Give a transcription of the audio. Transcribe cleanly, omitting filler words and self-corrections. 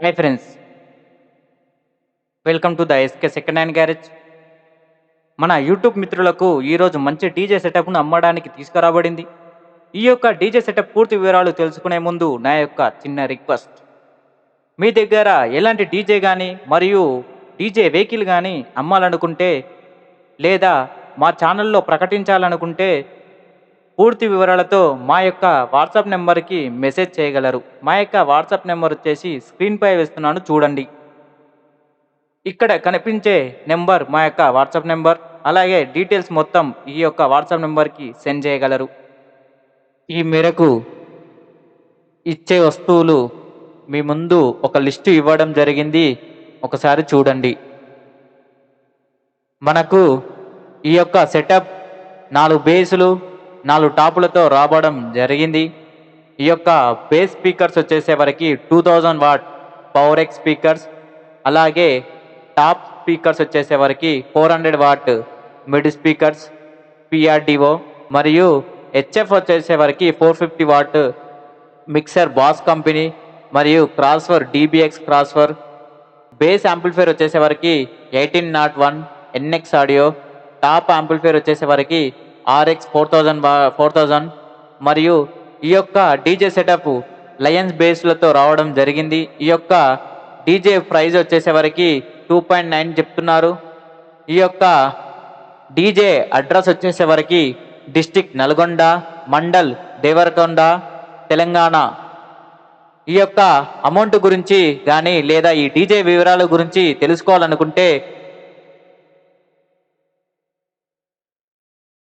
Hi friends, welcome to the SK second hand garage. మన YouTube మిత్రులకు ఈరోజు మంచి డీజే సెటప్ను అమ్మడానికి తీసుకురాబడింది. ఈ యొక్క డీజే సెటప్ పూర్తి వివరాలు తెలుసుకునే ముందు నా యొక్క చిన్న రిక్వెస్ట్, మీ దగ్గర ఎలాంటి డీజే కానీ మరియు డీజే వెహికల్ కానీ అమ్మాలనుకుంటే లేదా మా ఛానల్లో ప్రకటించాలనుకుంటే పూర్తి వివరాలతో మా యొక్క వాట్సాప్ నెంబర్కి మెసేజ్ చేయగలరు. మా యొక్క వాట్సాప్ నెంబర్ వచ్చేసి స్క్రీన్పై వేస్తున్నాను చూడండి. ఇక్కడ కనిపించే నెంబర్ మా యొక్క వాట్సాప్ నెంబర్. అలాగే డీటెయిల్స్ మొత్తం ఈ యొక్క వాట్సాప్ నెంబర్కి సెండ్ చేయగలరు. ఈ మేరకు ఇచ్చే వస్తువులు మీ ముందు ఒక లిస్టు ఇవ్వడం జరిగింది, ఒకసారి చూడండి. మనకు ఈ యొక్క సెటప్ 4 బేసులు 4 టాపులతో రావడం జరిగింది. ఈ యొక్క బేస్ స్పీకర్స్ వచ్చేసేవరకు 2000 వాట్ పవర్ ఎక్స్ స్పీకర్స్, అలాగే టాప్ స్పీకర్స్ వచ్చేసేవరకు 400 వాట్ మిడ్ స్పీకర్స్ పిఆర్డిఓ, మరియు హెచ్ఎఫ్ వచ్చేసేవరకు 450 వాట్ మిక్సర్ బాస్ కంపెనీ, మరియు crossover DBX crossover. Bass amplifier వచ్చేసేవరకు 1801 ఎన్ఎక్స్ ఆడియో. టాప్ యాంప్లిఫైర్ వచ్చేసేవరకు ఆర్ఎక్స్ 4000. మరియు ఈ యొక్క డీజే సెటప్ లయన్స్ బేస్లతో రావడం జరిగింది. ఈ యొక్క డీజే ప్రైజ్ వచ్చేసేవరకు 2.9 చెప్తున్నారు. ఈ యొక్క డీజే అడ్రస్ వచ్చేసేవరకు డిస్టిక్ నల్గొండ, మండల్ దేవరకొండ, తెలంగాణ. ఈ యొక్క అమౌంట్ గురించి కానీ లేదా ఈ డీజే వివరాల గురించి తెలుసుకోవాలనుకుంటే